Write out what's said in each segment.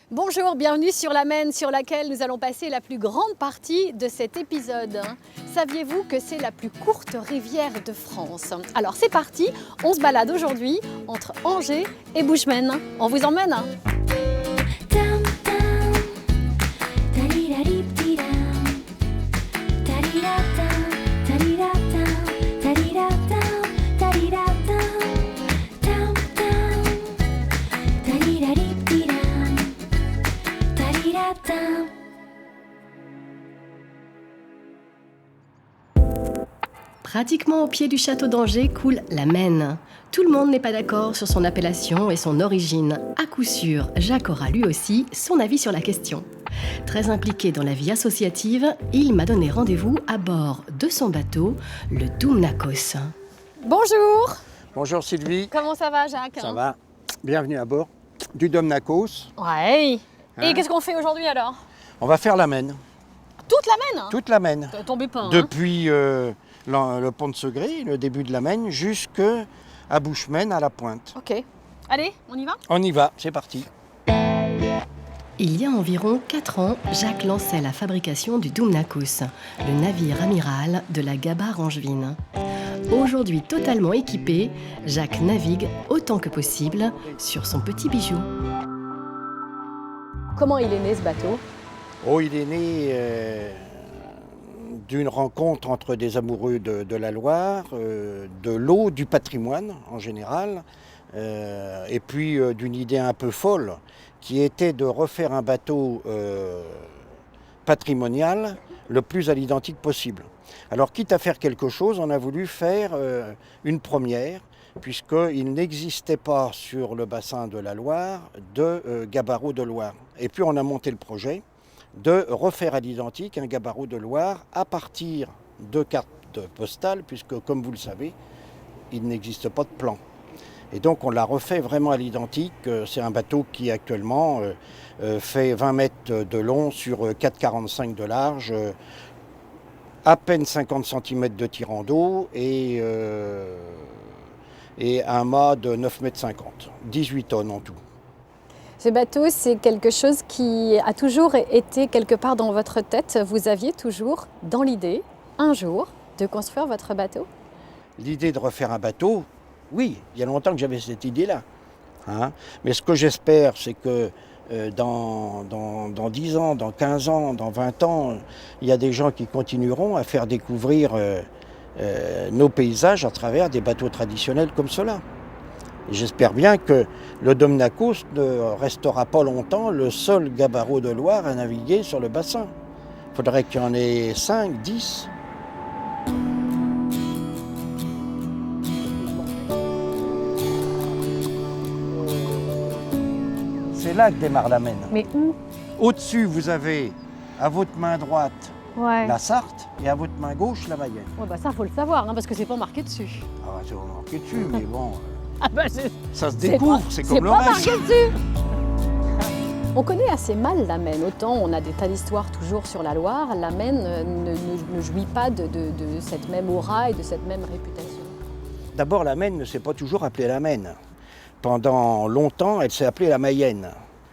Bonjour, bienvenue sur la Maine sur laquelle nous allons passer la plus grande partie de cet épisode. Saviez-vous que c'est la plus courte rivière de France? Alors c'est parti, on se balade aujourd'hui entre Angers et Bushman. On vous emmène? Pratiquement au pied du château d'Angers coule la Maine. Tout le monde n'est pas d'accord sur son appellation et son origine. À coup sûr, Jacques aura lui aussi son avis sur la question. Très impliqué dans la vie associative, il m'a donné rendez-vous à bord de son bateau, le Doumnakos. Bonjour. Bonjour Sylvie. Comment ça va Jacques? Ça va? Bienvenue à bord du Doumnakos. Ouais. Hein? Et qu'est-ce qu'on fait aujourd'hui alors? On va faire la Maine. Toute la Maine? Toute la Maine. Tombez pas. Depuis le pont de Segré, le début de la Maine, jusqu'à Bushman à la pointe. Ok. Allez, on y va? On y va, c'est parti. Il y a environ 4 ans, Jacques lançait la fabrication du Doumnakos, le navire amiral de la Gabarre angevine. Aujourd'hui totalement équipé, Jacques navigue autant que possible sur son petit bijou. Comment il est né ce bateau? Oh, il est né d'une rencontre entre des amoureux de la Loire, de l'eau, du patrimoine en général, et puis d'une idée un peu folle qui était de refaire un bateau patrimonial le plus à l'identique possible. Alors quitte à faire quelque chose, on a voulu faire une première, puisqu'il n'existait pas sur le bassin de la Loire de gabarreau de Loire. Et puis on a monté le projet de refaire à l'identique un gabarreau de Loire à partir de cartes postales, puisque comme vous le savez, il n'existe pas de plan. Et donc on l'a refait vraiment à l'identique. C'est un bateau qui actuellement fait 20 mètres de long sur 4,45 de large, à peine 50 cm de tirant d'eau et un mât de 9,50 mètres, 18 tonnes en tout. Ce bateau, c'est quelque chose qui a toujours été quelque part dans votre tête. Vous aviez toujours dans l'idée, un jour, de construire votre bateau? L'idée de refaire un bateau, oui, il y a longtemps que j'avais cette idée-là. Hein. Mais ce que j'espère, c'est que dans 10 ans, dans 15 ans, dans 20 ans, il y a des gens qui continueront à faire découvrir nos paysages à travers des bateaux traditionnels comme cela. Et j'espère bien que le Doumnakos ne restera pas longtemps le seul gabarreau de Loire à naviguer sur le bassin. Il faudrait qu'il y en ait 5, 10. C'est là que démarre la Maine. Mais où? Au-dessus, vous avez à votre main droite Ouais. la Sarthe et à votre main gauche la Mayenne. Ouais, bah ça, faut le savoir, hein, parce que c'est pas marqué dessus. Ah, c'est marqué dessus, mais bon, Ah bah c'est ça se découvre, c'est comme le pas reste. marqué dessus. On connaît assez mal la Maine. Autant on a des tas d'histoires toujours sur la Loire, la Maine ne jouit pas de cette même aura et de cette même réputation. D'abord, la Maine ne s'est pas toujours appelée la Maine. Pendant longtemps, elle s'est appelée la Mayenne.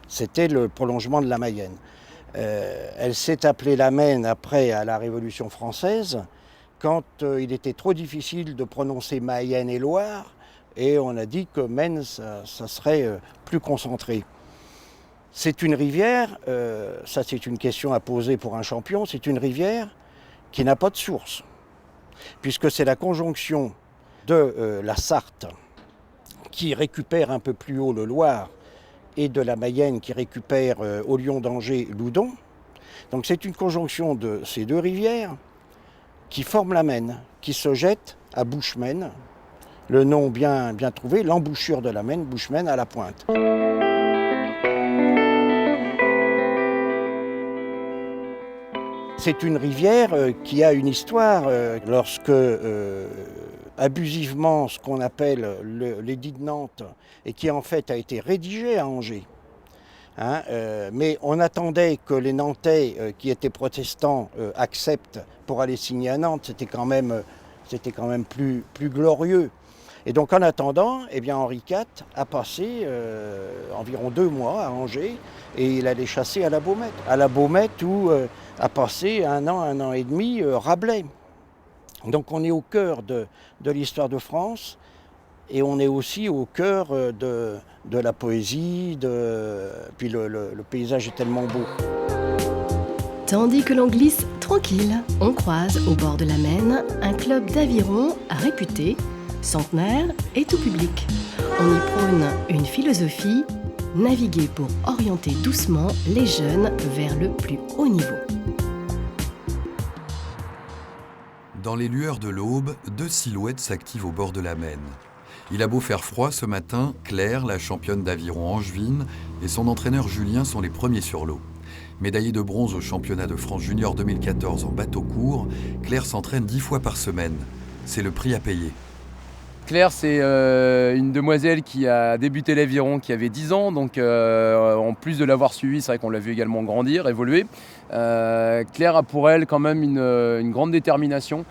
C'était le prolongement de la Mayenne. Elle s'est appelée la Maine après, à la Révolution française, quand il était trop difficile de prononcer Mayenne et Loire, et on a dit que Maine, ça serait plus concentré. C'est une rivière, ça c'est une question à poser pour un champion, c'est une rivière qui n'a pas de source, puisque c'est la conjonction de la Sarthe qui récupère un peu plus haut le Loire et de la Mayenne qui récupère au Lion d'Angers l'Oudon. Donc c'est une conjonction de ces deux rivières qui forment la Maine, qui se jette à Bushman, le nom bien trouvé, l'embouchure de la Maine, Bushman à la pointe. C'est une rivière qui a une histoire. Lorsque abusivement ce qu'on appelle l'édit de Nantes et qui en fait a été rédigé à Angers. Hein, mais on attendait que les Nantais qui étaient protestants acceptent pour aller signer à Nantes. C'était quand même plus glorieux. Et donc en attendant, eh bien, Henri IV a passé environ 2 mois à Angers et il allait chasser à la Baumette. À la Baumette où a passé un an et demi Rabelais. Donc on est au cœur de l'histoire de France et on est aussi au cœur de la poésie, puis le paysage est tellement beau. Tandis que l'on glisse tranquille, on croise au bord de la Maine un club d'aviron réputé, centenaire et tout public. On y prône une philosophie, naviguer pour orienter doucement les jeunes vers le plus haut niveau. Dans les lueurs de l'aube, 2 silhouettes s'activent au bord de la Maine. Il a beau faire froid ce matin, Claire, la championne d'aviron angevine, et son entraîneur Julien sont les premiers sur l'eau. Médaillée de bronze au championnat de France junior 2014 en bateau court, Claire s'entraîne 10 fois par semaine. C'est le prix à payer. Claire, c'est une demoiselle qui a débuté l'aviron, qui avait 10 ans, donc en plus de l'avoir suivi, c'est vrai qu'on l'a vu également grandir, évoluer. Claire a pour elle quand même une grande détermination,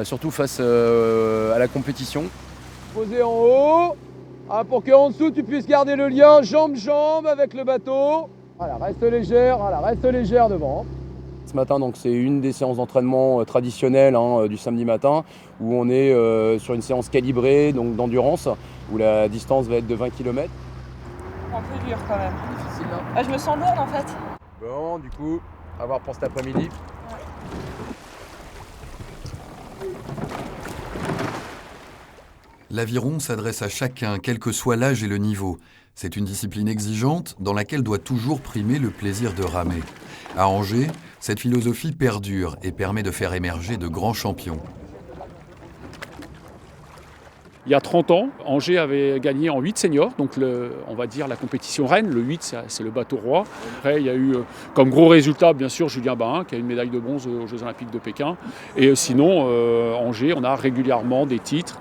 surtout face à la compétition. Posé en haut, pour qu'en dessous tu puisses garder le lien jambe-jambe avec le bateau. Voilà, reste légère devant. Ce matin, donc, c'est une des séances d'entraînement traditionnelles du samedi matin où on est sur une séance calibrée donc d'endurance où la distance va être de 20 km. Un peu dur quand même. Difficile, hein. Ah, je me sens lourde en fait. Bon, du coup, à voir pour cet après-midi. L'aviron s'adresse à chacun, quel que soit l'âge et le niveau. C'est une discipline exigeante dans laquelle doit toujours primer le plaisir de ramer. À Angers, cette philosophie perdure et permet de faire émerger de grands champions. Il y a 30 ans, Angers avait gagné en 8 seniors, donc on va dire la compétition reine. Le 8, c'est le bateau roi. Après, il y a eu comme gros résultat, bien sûr, Julien Bahin, qui a une médaille de bronze aux Jeux Olympiques de Pékin. Et sinon, Angers, on a régulièrement des titres.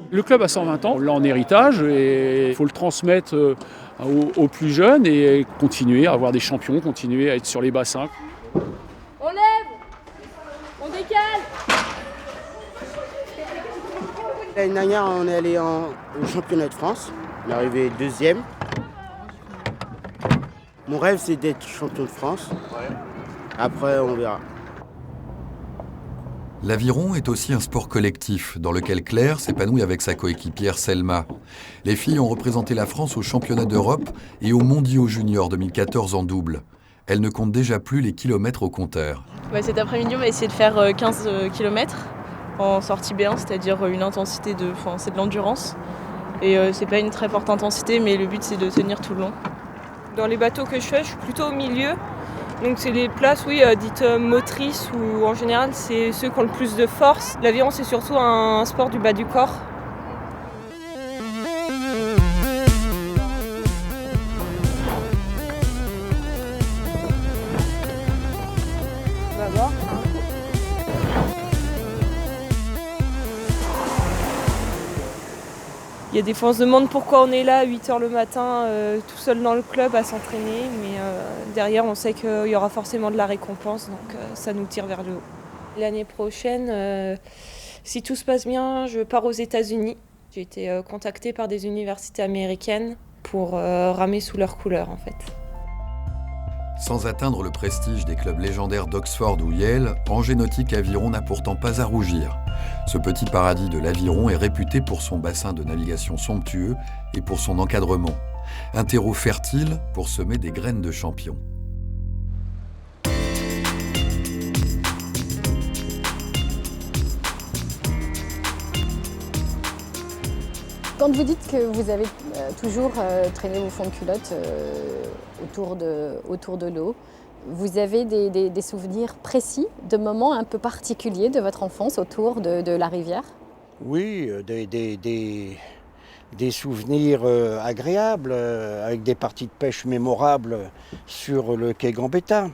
Le club a 120 ans, on l'a en héritage et il faut le transmettre aux plus jeunes et continuer à avoir des champions, continuer à être sur les bassins. On lève, on décale. L'année dernière, on est allé au championnat de France. On est arrivé 2e. Mon rêve, c'est d'être champion de France. Après, on verra. L'aviron est aussi un sport collectif dans lequel Claire s'épanouit avec sa coéquipière Selma. Les filles ont représenté la France aux championnats d'Europe et aux mondiaux juniors 2014 en double. Elles ne comptent déjà plus les kilomètres au compteur. Cet après-midi, on va essayer de faire 15 km en sortie B1, c'est-à-dire une intensité c'est de l'endurance. Et c'est pas une très forte intensité, mais le but c'est de tenir tout le long. Dans les bateaux que je fais, je suis plutôt au milieu. Donc c'est les places, dites motrices, où en général c'est ceux qui ont le plus de force. L'aviron c'est surtout un sport du bas du corps. On va voir. Il y a des fois on se demande pourquoi on est là à 8h le matin tout seul dans le club à s'entraîner, mais derrière on sait qu'il y aura forcément de la récompense, donc ça nous tire vers le haut. L'année prochaine, si tout se passe bien, je pars aux États-Unis. J'ai été contactée par des universités américaines pour ramer sous leurs couleurs en fait. Sans atteindre le prestige des clubs légendaires d'Oxford ou Yale, Angers Nautique Aviron n'a pourtant pas à rougir. Ce petit paradis de l'aviron est réputé pour son bassin de navigation somptueux et pour son encadrement. Un terreau fertile pour semer des graines de champions. Quand vous dites que vous avez toujours traîné vos fonds de culotte autour de l'eau, vous avez des souvenirs précis de moments un peu particuliers de votre enfance autour de la rivière? Oui, des souvenirs agréables, avec des parties de pêche mémorables sur le quai Gambetta.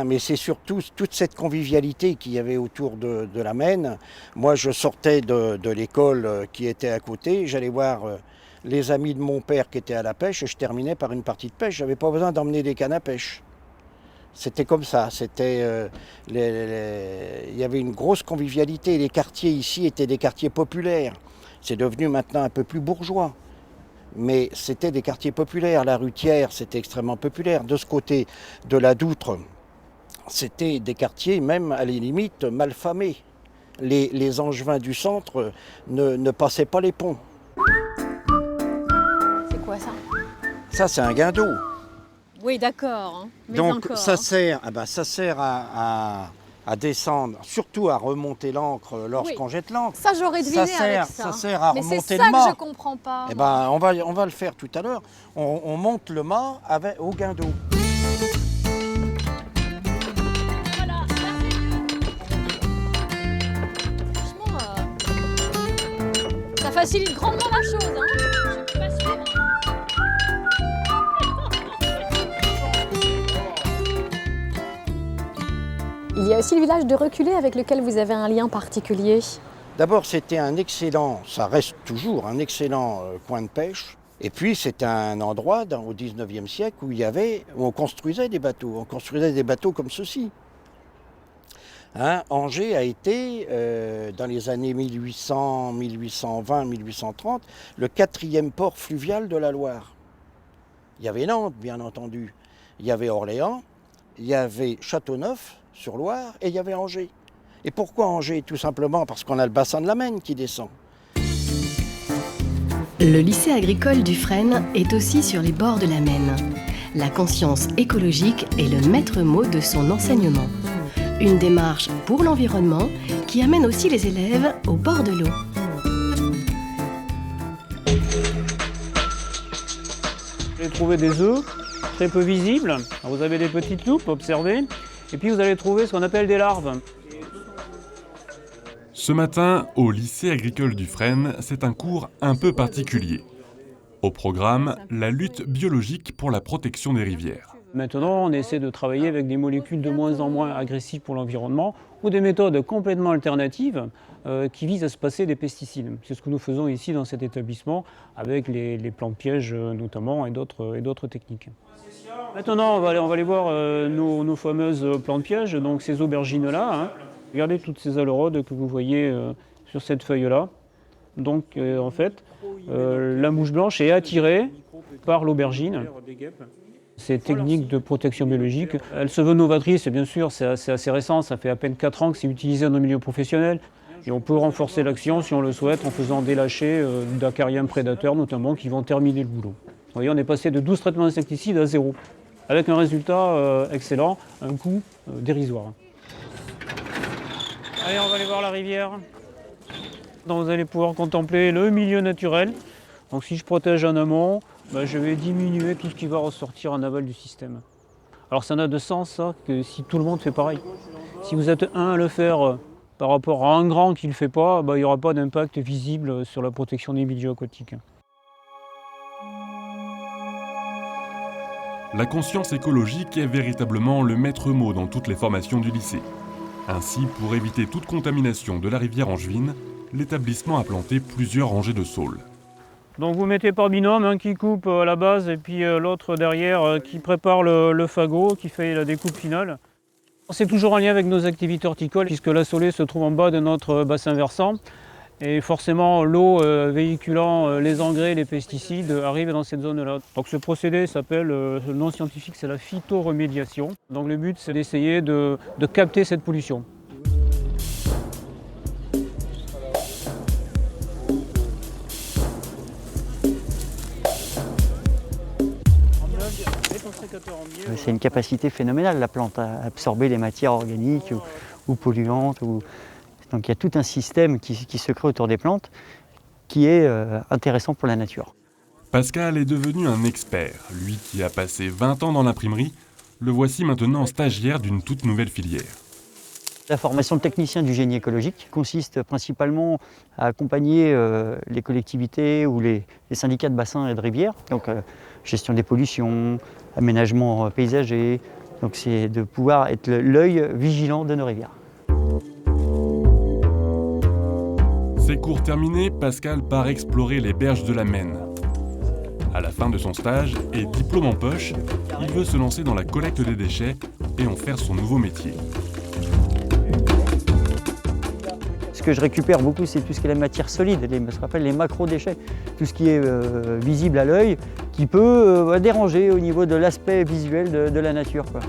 Mais c'est surtout toute cette convivialité qu'il y avait autour de la Maine. Moi, je sortais de l'école qui était à côté, j'allais voir les amis de mon père qui étaient à la pêche et je terminais par une partie de pêche. Je n'avais pas besoin d'emmener des cannes à pêche. C'était comme ça, il y avait une grosse convivialité. Les quartiers ici étaient des quartiers populaires. C'est devenu maintenant un peu plus bourgeois. Mais c'était des quartiers populaires. La rue Thiers, c'était extrêmement populaire. De ce côté de la Doutre, c'était des quartiers même à la limite malfamés. Les Angevins du centre ne passaient pas les ponts. C'est quoi ça? Ça, c'est un guindeau. Oui, d'accord. Hein. Mais Donc encore, ça hein. sert à descendre, surtout à remonter l'ancre lorsqu'on jette l'ancre. Ça, j'aurais deviné avec ça. Ça sert à mais remonter c'est le ça mât. que je comprends pas. Eh moi. ben, on va le faire tout à l'heure. On monte le mât au guindeau. Voilà, franchement, ça facilite grandement la chose. Hein. Je peux pas suivre. Il y a aussi le village de Reculé avec lequel vous avez un lien particulier. D'abord, c'était ça reste toujours un excellent coin de pêche. Et puis, c'était un endroit au 19e siècle où on construisait des bateaux. On construisait des bateaux comme ceci. Hein, Angers a été, dans les années 1800, 1820, 1830, le 4e port fluvial de la Loire. Il y avait Nantes, bien entendu. Il y avait Orléans, il y avait Châteauneuf-sur-Loire et il y avait Angers. Et pourquoi Angers? Tout simplement parce qu'on a le bassin de la Maine qui descend. Le lycée agricole du Frêne est aussi sur les bords de la Maine. La conscience écologique est le maître mot de son enseignement. Une démarche pour l'environnement qui amène aussi les élèves au bord de l'eau. Vous allez trouver des œufs très peu visibles. Alors vous avez des petites loupes, observez. Et puis vous allez trouver ce qu'on appelle des larves. Ce matin, au lycée agricole du Frêne, c'est un cours un peu particulier. Au programme, la lutte biologique pour la protection des rivières. Maintenant, on essaie de travailler avec des molécules de moins en moins agressives pour l'environnement ou des méthodes complètement alternatives qui visent à se passer des pesticides. C'est ce que nous faisons ici dans cet établissement avec les plantes pièges notamment et d'autres techniques. Maintenant, on va aller voir nos fameuses plantes pièges, donc ces aubergines-là. Hein. Regardez toutes ces aleurodes que vous voyez sur cette feuille-là. Donc, en fait, la mouche blanche est attirée par l'aubergine. Ces techniques de protection biologique, elles se veulent novatrices, et bien sûr, c'est assez récent, ça fait à peine 4 ans que c'est utilisé dans le milieu professionnel. Et on peut renforcer l'action, si on le souhaite, en faisant des lâchers d'acariens prédateurs, notamment, qui vont terminer le boulot. Vous voyez, on est passé de 12 traitements insecticides à 0, avec un résultat excellent, un coût dérisoire. Allez, on va aller voir la rivière. Donc, vous allez pouvoir contempler le milieu naturel. Donc si je protège en amont, je vais diminuer tout ce qui va ressortir en aval du système. Alors ça n'a de sens ça, que si tout le monde fait pareil. Si vous êtes un à le faire par rapport à un grand qui ne le fait pas, il n'y aura pas d'impact visible sur la protection des milieux aquatiques. La conscience écologique est véritablement le maître mot dans toutes les formations du lycée. Ainsi, pour éviter toute contamination de la rivière angevine, l'établissement a planté plusieurs rangées de saules. Donc vous mettez par binôme, un qui coupe à la base et puis l'autre derrière qui prépare le fagot, qui fait la découpe finale. C'est toujours en lien avec nos activités horticoles puisque la saulée se trouve en bas de notre bassin versant. Et forcément, l'eau véhiculant les engrais, les pesticides arrive dans cette zone-là. Donc ce procédé s'appelle, le nom scientifique, c'est la phytoremédiation. Donc le but, c'est d'essayer de capter cette pollution. C'est une capacité phénoménale, la plante, à absorber les matières organiques ou polluantes. Donc il y a tout un système qui se crée autour des plantes qui est intéressant pour la nature. Pascal est devenu un expert. Lui qui a passé 20 ans dans l'imprimerie, le voici maintenant stagiaire d'une toute nouvelle filière. La formation de technicien du génie écologique consiste principalement à accompagner les collectivités ou les syndicats de bassins et de rivières. Donc gestion des pollutions, aménagement paysager. Donc c'est de pouvoir être l'œil vigilant de nos rivières. Ses cours terminés, Pascal part explorer les berges de la Maine. À la fin de son stage et diplôme en poche, il veut se lancer dans la collecte des déchets et en faire son nouveau métier. Ce Ce que je récupère beaucoup, c'est tout ce qui est la matière solide, ce qu'on appelle les macro-déchets. Tout ce qui est visible à l'œil, qui peut déranger au niveau de l'aspect visuel de la nature, quoi.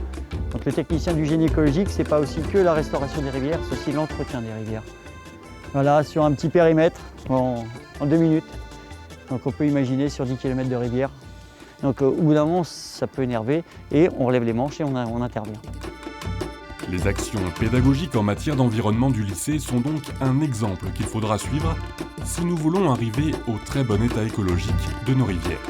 Donc le technicien du génie écologique, c'est pas aussi que la restauration des rivières, c'est aussi l'entretien des rivières. Voilà, sur un petit périmètre, en 2 minutes. Donc on peut imaginer sur 10 km de rivière. Donc au bout d'un moment, ça peut énerver et on relève les manches et on intervient. Les actions pédagogiques en matière d'environnement du lycée sont donc un exemple qu'il faudra suivre si nous voulons arriver au très bon état écologique de nos rivières.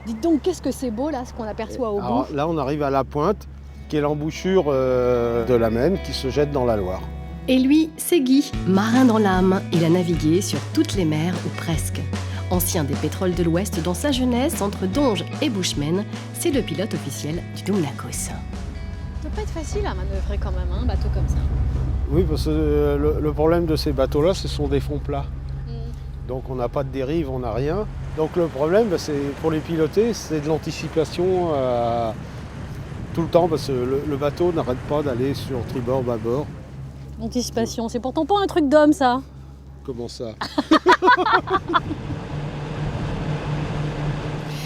Dites donc, qu'est-ce que c'est beau là, ce qu'on aperçoit au bout. Là, on arrive à la pointe, qui est l'embouchure de la Maine qui se jette dans la Loire. Et lui, c'est Guy, marin dans l'âme. Il a navigué sur toutes les mers, ou presque. Ancien des pétroles de l'Ouest dans sa jeunesse, entre Donge et Bushman, c'est le pilote officiel du Dumnakos. Ça doit pas être facile à manœuvrer quand même, un bateau comme ça. Oui, parce que le problème de ces bateaux-là, ce sont des fonds plats. Donc on n'a pas de dérive, on n'a rien. Donc le problème, c'est pour les piloter, c'est de l'anticipation tout le temps, parce que le bateau n'arrête pas d'aller sur tribord, bâbord. Anticipation, c'est pourtant pas un truc d'homme ça. Comment ça?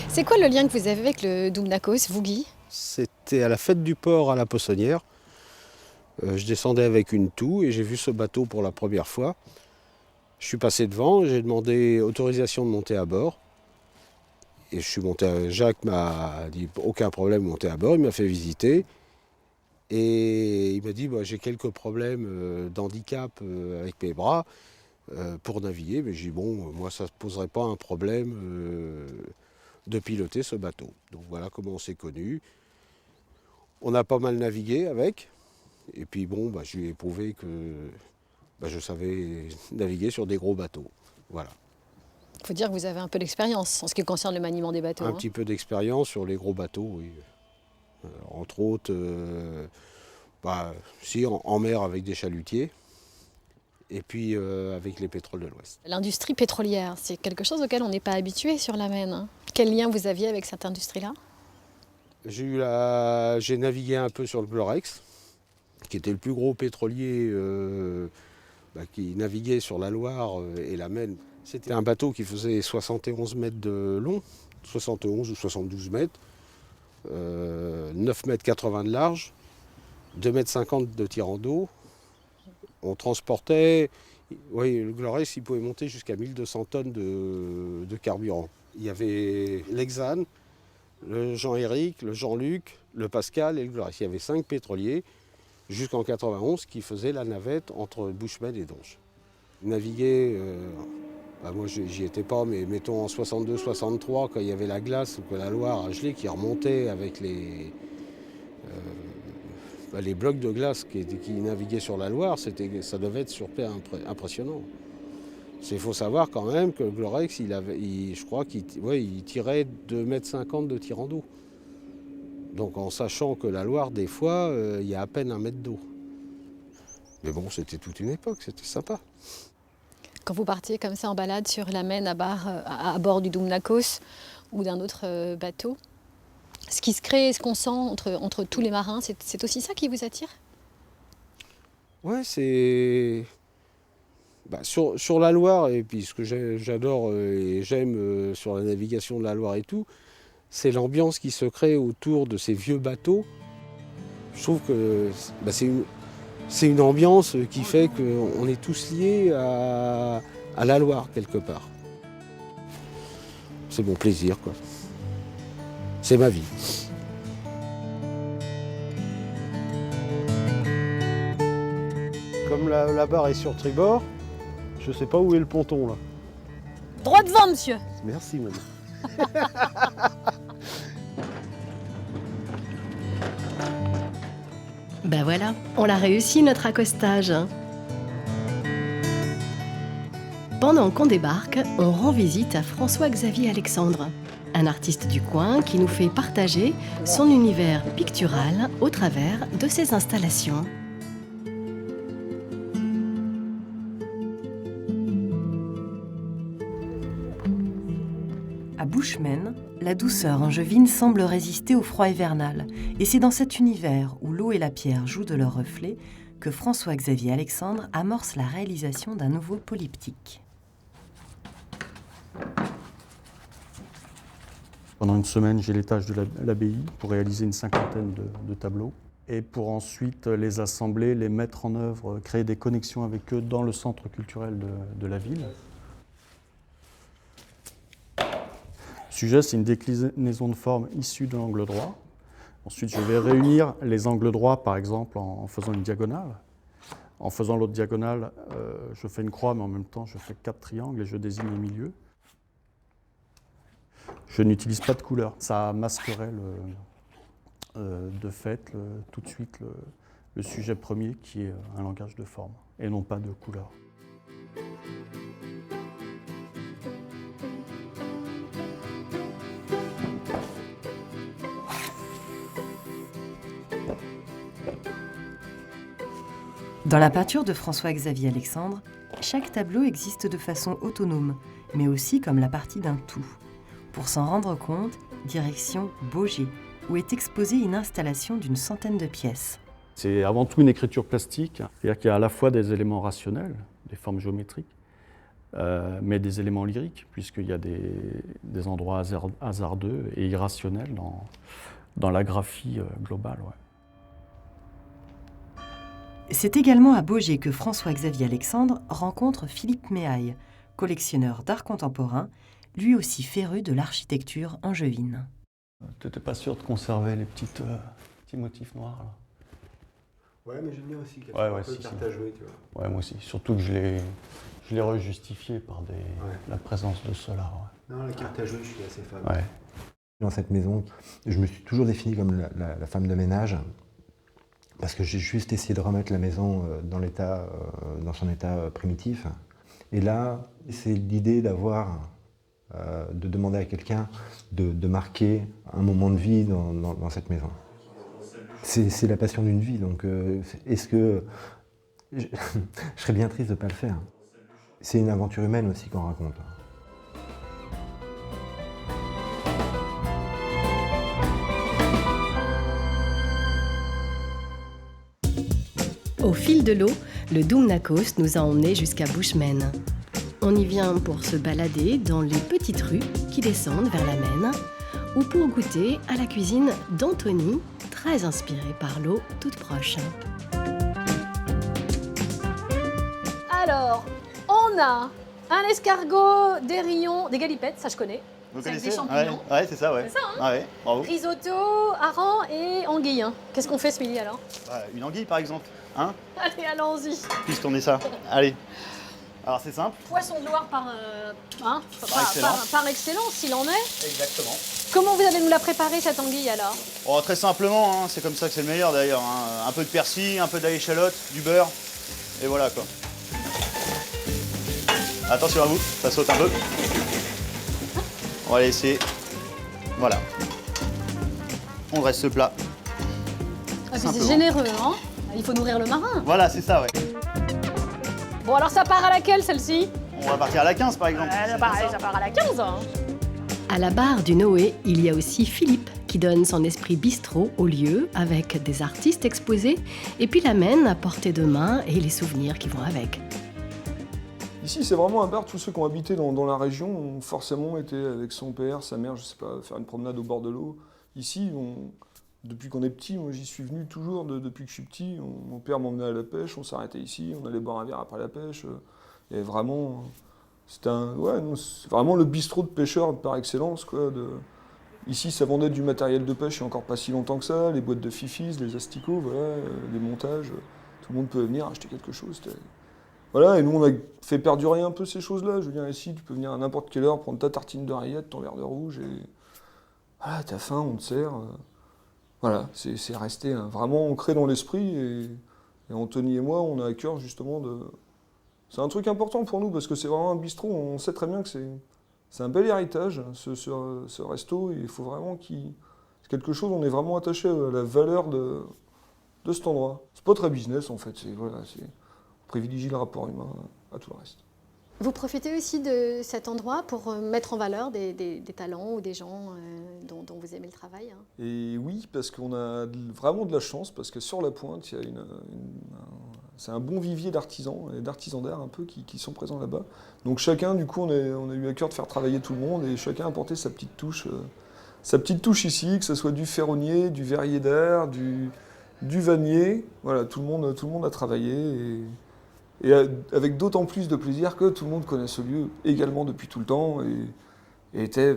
C'est quoi le lien que vous avez avec le Dumnakos, vous Guy? C'était à la fête du port à la Poissonnière. Je descendais avec une toux et j'ai vu ce bateau pour la première fois. Je suis passé devant, j'ai demandé autorisation de monter à bord. Et je suis monté, Jacques m'a dit aucun problème, monter à bord, il m'a fait visiter. Et il m'a dit j'ai quelques problèmes d'handicap avec mes bras pour naviguer. Mais j'ai dit moi ça ne poserait pas un problème de piloter ce bateau. Donc voilà comment on s'est connus. On a pas mal navigué avec. Et puis je lui ai prouvé que je savais naviguer sur des gros bateaux. Voilà. Il faut dire que vous avez un peu d'expérience en ce qui concerne le maniement des bateaux. Un petit peu d'expérience sur les gros bateaux, oui. Entre autres, en mer avec des chalutiers. Et puis avec les pétroles de l'Ouest. L'industrie pétrolière, c'est quelque chose auquel on n'est pas habitué sur la Maine. Quel lien vous aviez avec cette industrie-là? J'ai navigué un peu sur le Glorex, qui était le plus gros pétrolier qui naviguait sur la Loire et la Maine. C'était un bateau qui faisait 71 mètres de long, 71 ou 72 mètres, 9 mètres 80 de large, 2 mètres 50 de tirant d'eau. On transportait, le Glorex, il pouvait monter jusqu'à 1200 tonnes de carburant. Il y avait l'Exane, le Jean-Éric, le Jean-Luc, le Pascal et le Glorex. Il y avait 5 pétroliers jusqu'en 91 qui faisaient la navette entre Bushman et Donge. Naviguer, moi j'y étais pas, mais mettons en 62-63, quand il y avait la glace ou que la Loire a gelé, qui remontait avec les blocs de glace qui naviguaient sur la Loire, ça devait être super impressionnant. Il faut savoir quand même que le Glorex, je crois qu'il tirait 2,50 mètres de tirant d'eau. Donc en sachant que la Loire, des fois, il y a à peine 1 mètre d'eau. Mais c'était toute une époque, c'était sympa. Quand vous partiez comme ça en balade sur la Maine à bord du Dumnakos ou d'un autre bateau, ce qui se crée, ce qu'on sent entre tous les marins, c'est aussi ça qui vous attire? Ouais, c'est... sur la Loire, et puis ce que j'adore et j'aime sur la navigation de la Loire et tout, c'est l'ambiance qui se crée autour de ces vieux bateaux. Je trouve que c'est une ambiance qui fait qu'on est tous liés à la Loire quelque part. C'est mon plaisir, quoi. C'est ma vie. Comme la barre est sur tribord, je ne sais pas où est le ponton là. Droit devant, monsieur. Merci, madame. Ben voilà, on l'a réussi notre accostage. Pendant qu'on débarque, on rend visite à François-Xavier Alexandre, un artiste du coin qui nous fait partager son univers pictural au travers de ses installations. À Bushman, la douceur angevine semble résister au froid hivernal. Et c'est dans cet univers où l'eau et la pierre jouent de leurs reflets que François-Xavier Alexandre amorce la réalisation d'un nouveau polyptyque. Pendant une semaine, j'ai l'étage de l'abbaye pour réaliser une cinquantaine de tableaux et pour ensuite les assembler, les mettre en œuvre, créer des connexions avec eux dans le centre culturel de la ville. Le sujet, c'est une déclinaison de forme issue de l'angle droit. Ensuite, je vais réunir les angles droits, par exemple, en faisant une diagonale. En faisant l'autre diagonale, je fais une croix, mais en même temps, je fais 4 triangles et je désigne le milieu. Je n'utilise pas de couleur. Ça masquerait de fait tout de suite le sujet premier, qui est un langage de forme, et non pas de couleur. Dans la peinture de François-Xavier Alexandre, chaque tableau existe de façon autonome, mais aussi comme la partie d'un tout. Pour s'en rendre compte, direction Baugé, où est exposée une installation d'une centaine de pièces. C'est avant tout une écriture plastique, c'est-à-dire qu'il y a à la fois des éléments rationnels, des formes géométriques, mais des éléments lyriques, puisqu'il y a des endroits hasardeux et irrationnels dans la graphie globale. Ouais. C'est également à Baugé que François-Xavier Alexandre rencontre Philippe Méhaille, collectionneur d'art contemporain, lui aussi féru de l'architecture angevine. Tu n'étais pas sûr de conserver les petits motifs noirs là? Ouais, mais j'aime bien aussi qu'il y a un peu de carte à jouer, tu vois. Ouais, moi aussi. Surtout que je l'ai rejustifié par la présence de cela. Ouais. Non, la carte à jouer, je suis assez fan. Ouais. Dans cette maison, je me suis toujours défini comme la femme de ménage, parce que j'ai juste essayé de remettre la maison dans son état primitif. Et là, c'est l'idée de demander à quelqu'un de marquer un moment de vie dans cette maison. C'est la passion d'une vie, donc est-ce que je serais bien triste de ne pas le faire. C'est une aventure humaine aussi qu'on raconte. Au fil de l'eau, le Dumnakos nous a emmenés jusqu'à Bushman. On y vient pour se balader dans les petites rues qui descendent vers la Maine, ou pour goûter à la cuisine d'Anthony, très inspirée par l'eau toute proche. Alors, on a un escargot, des rillons, des galipettes, ça je connais. Vous c'est avec connaissez? des champignons. Ouais, c'est ça, ouais. C'est ça, hein? Ah ouais, bravo. Risotto, hareng et anguille. Qu'est-ce qu'on fait ce midi alors? Une anguille par exemple, hein? Allez, allons-y. Puisqu'on est ça. Allez. Alors c'est simple. Poisson de Loire par excellence, s'il en est. Exactement. Comment vous allez nous la préparer cette anguille alors? Oh, très simplement, hein, c'est comme ça que c'est le meilleur d'ailleurs. Hein. Un peu de persil, un peu d'ail échalote, du beurre, et voilà quoi. Attention à vous, ça saute un peu. On va laisser. Voilà. On reste ce plat. Ah, c'est généreux, hein? Il faut nourrir le marin. Voilà, c'est ça, ouais. Bon, alors ça part à laquelle celle-ci? On va partir à la 15 par exemple. Ça part à la 15. Hein. À la barre du Noé, il y a aussi Philippe qui donne son esprit bistrot au lieu avec des artistes exposés et puis la Maine à portée de main et les souvenirs qui vont avec. Ici, c'est vraiment un bar. Tous ceux qui ont habité dans la région ont forcément été avec son père, sa mère, je sais pas, faire une promenade au bord de l'eau. Ici, depuis qu'on est petit, moi j'y suis venu toujours depuis que je suis petit. Mon père m'emmenait à la pêche, on s'arrêtait ici, on allait boire un verre après la pêche. Et vraiment, c'est vraiment le bistrot de pêcheurs par excellence, quoi. Ici, ça vendait du matériel de pêche il n'y a encore pas si longtemps que ça, les boîtes de fifis, les asticots, voilà, les montages. Tout le monde peut venir acheter quelque chose. Voilà, et nous on a fait perdurer un peu ces choses-là. Je veux dire, ici, tu peux venir à n'importe quelle heure, prendre ta tartine de rillettes, ton verre de rouge, et voilà, t'as faim, on te sert. Voilà, c'est resté vraiment ancré dans l'esprit, et Anthony et moi, on a à cœur justement de... C'est un truc important pour nous, parce que c'est vraiment un bistrot, on sait très bien que c'est un bel héritage, ce resto, et il faut vraiment c'est quelque chose, on est vraiment attaché à la valeur de cet endroit. C'est pas très business en fait, on privilégie le rapport humain à tout le reste. Vous profitez aussi de cet endroit pour mettre en valeur des talents ou des gens dont vous aimez le travail, hein. Et oui, parce qu'on a vraiment de la chance, parce que sur la pointe, il y a c'est un bon vivier d'artisans et d'artisans d'art un peu qui sont présents là-bas. Donc chacun, du coup, on a eu à cœur de faire travailler tout le monde et chacun a apporté sa petite touche ici, que ce soit du ferronnier, du verrier d'air, du vannier. Voilà, tout le monde a travaillé et avec d'autant plus de plaisir que tout le monde connaît ce lieu également depuis tout le temps et était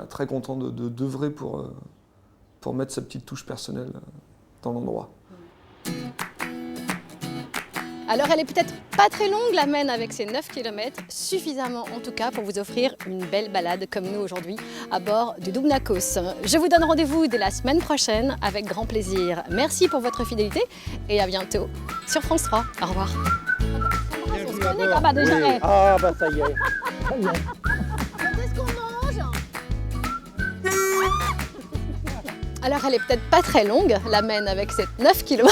très content d'œuvrer pour mettre sa petite touche personnelle dans l'endroit. Alors elle est peut-être pas très longue la Maine avec ses 9 km, suffisamment en tout cas pour vous offrir une belle balade comme nous aujourd'hui à bord du Dubnakos. Je vous donne rendez-vous dès la semaine prochaine avec grand plaisir. Merci pour votre fidélité et à bientôt sur France 3. Au revoir. On se connaît quand même déjà. Oui. Ah bah ça y est. Ça y est. Qu'est-ce qu'on mange? Alors elle est peut-être pas très longue la Maine avec ses 9 km.